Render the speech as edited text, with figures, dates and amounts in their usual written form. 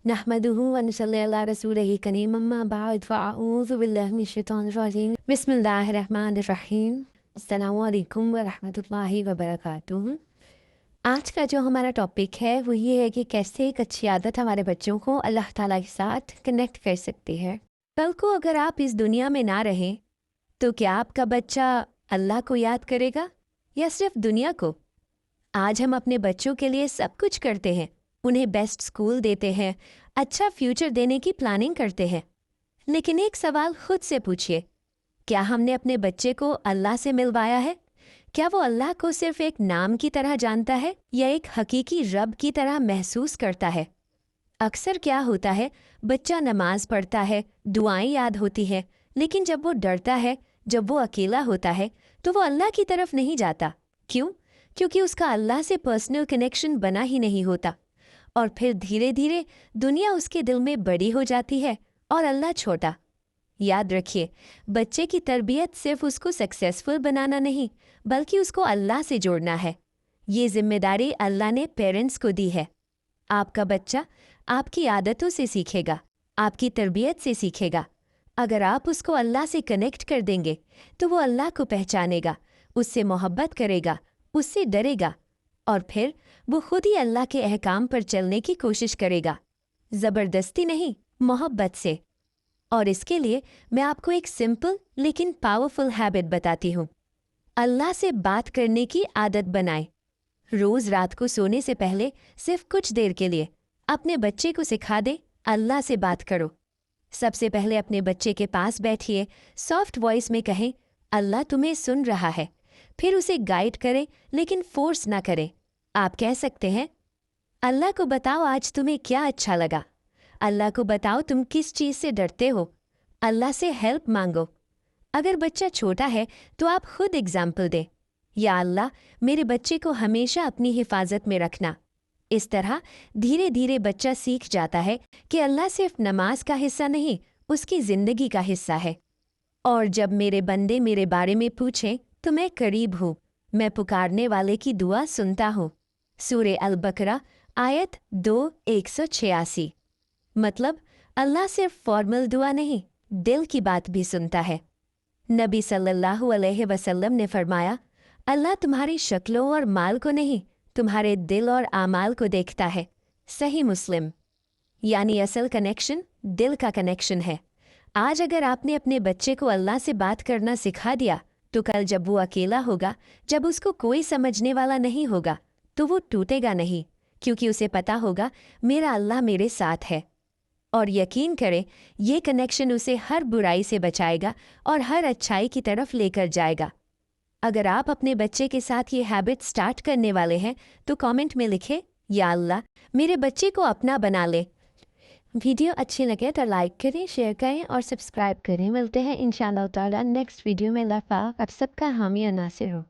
नहमदुहु व नसल्ली अला रसूलिही करीम अम्मा बाद फ़अऊज़ु बिल्लाहि मिनश शैतानिर रजीम बिस्मिल्लाहिर रहमानिर रहीम अस्सलामु अलैकुम व रहमतुल्लाहि व बरकातुहू। आज का जो हमारा टॉपिक है वो ये है कि कैसे एक अच्छी आदत हमारे बच्चों को अल्लाह ताला के साथ कनेक्ट कर सकती है। कल को अगर आप इस दुनिया में ना रहें तो क्या आपका बच्चा अल्लाह को याद करेगा या सिर्फ दुनिया को? आज हम अपने बच्चों के लिए सब कुछ करते हैं, उन्हें बेस्ट स्कूल देते हैं, अच्छा फ्यूचर देने की प्लानिंग करते हैं, लेकिन एक सवाल खुद से पूछिए, क्या हमने अपने बच्चे को अल्लाह से मिलवाया है? क्या वो अल्लाह को सिर्फ एक नाम की तरह जानता है या एक हकीकी रब की तरह महसूस करता है? अक्सर क्या होता है, बच्चा नमाज पढ़ता है, दुआएं याद होती है, लेकिन जब वो डरता है, जब वो अकेला होता है तो वो अल्लाह की तरफ नहीं जाता। क्यों? क्योंकि उसका अल्लाह से पर्सनल कनेक्शन बना ही नहीं होता। और फिर धीरे धीरे दुनिया उसके दिल में बड़ी हो जाती है और अल्लाह छोटा। याद रखिए, बच्चे की तरबियत सिर्फ उसको सक्सेसफुल बनाना नहीं, बल्कि उसको अल्लाह से जोड़ना है। ये जिम्मेदारी अल्लाह ने पेरेंट्स को दी है। आपका बच्चा आपकी आदतों से सीखेगा, आपकी तरबियत से सीखेगा। अगर आप उसको अल्लाह से कनेक्ट कर देंगे तो वो अल्लाह को पहचानेगा, उससे मोहब्बत करेगा, उससे डरेगा और फिर वो खुद ही अल्लाह के अहकाम पर चलने की कोशिश करेगा। ज़बरदस्ती नहीं, मोहब्बत से। और इसके लिए मैं आपको एक सिंपल लेकिन पावरफुल हैबिट बताती हूँ। अल्लाह से बात करने की आदत बनाएं। रोज़ रात को सोने से पहले सिर्फ कुछ देर के लिए अपने बच्चे को सिखा दे, अल्लाह से बात करो। सबसे पहले अपने बच्चे के पास बैठिए, सॉफ्ट वॉइस में कहें, अल्लाह तुम्हें सुन रहा है। फिर उसे गाइड करें, लेकिन फोर्स ना करें। आप कह सकते हैं, अल्लाह को बताओ आज तुम्हें क्या अच्छा लगा। अल्लाह को बताओ तुम किस चीज़ से डरते हो। अल्लाह से हेल्प मांगो। अगर बच्चा छोटा है तो आप खुद एग्जाम्पल दें, या अल्लाह मेरे बच्चे को हमेशा अपनी हिफाजत में रखना। इस तरह धीरे धीरे बच्चा सीख जाता है कि अल्लाह सिर्फ नमाज का हिस्सा नहीं, उसकी ज़िंदगी का हिस्सा है। और जब मेरे बंदे मेरे बारे में पूछें तो मैं करीब हूँ, मैं पुकारने वाले की दुआ सुनता हूँ। सूरे अल बकरा आयत 2:186। मतलब अल्लाह सिर्फ फॉर्मल दुआ नहीं, दिल की बात भी सुनता है। नबी सल्लल्लाहु अलैहि वसल्लम ने फरमाया, अल्लाह तुम्हारी शक्लों और माल को नहीं, तुम्हारे दिल और आमाल को देखता है। सही मुस्लिम। यानी असल कनेक्शन दिल का कनेक्शन है। आज अगर आपने अपने बच्चे को अल्लाह से बात करना सिखा दिया तो कल जब वो अकेला होगा, जब उसको कोई समझने वाला नहीं होगा, तो वो टूटेगा नहीं, क्योंकि उसे पता होगा मेरा अल्लाह मेरे साथ है। और यकीन करें, ये कनेक्शन उसे हर बुराई से बचाएगा और हर अच्छाई की तरफ लेकर जाएगा। अगर आप अपने बच्चे के साथ ये हैबिट स्टार्ट करने वाले हैं तो कमेंट में लिखें, या अल्लाह मेरे बच्चे को अपना बना ले। वीडियो अच्छी लगे तो लाइक करें, शेयर करें और सब्सक्राइब करें। मिलते हैं इंशाअल्लाह ताला नेक्स्ट वीडियो में। आप सबका हामी और नासिर हो।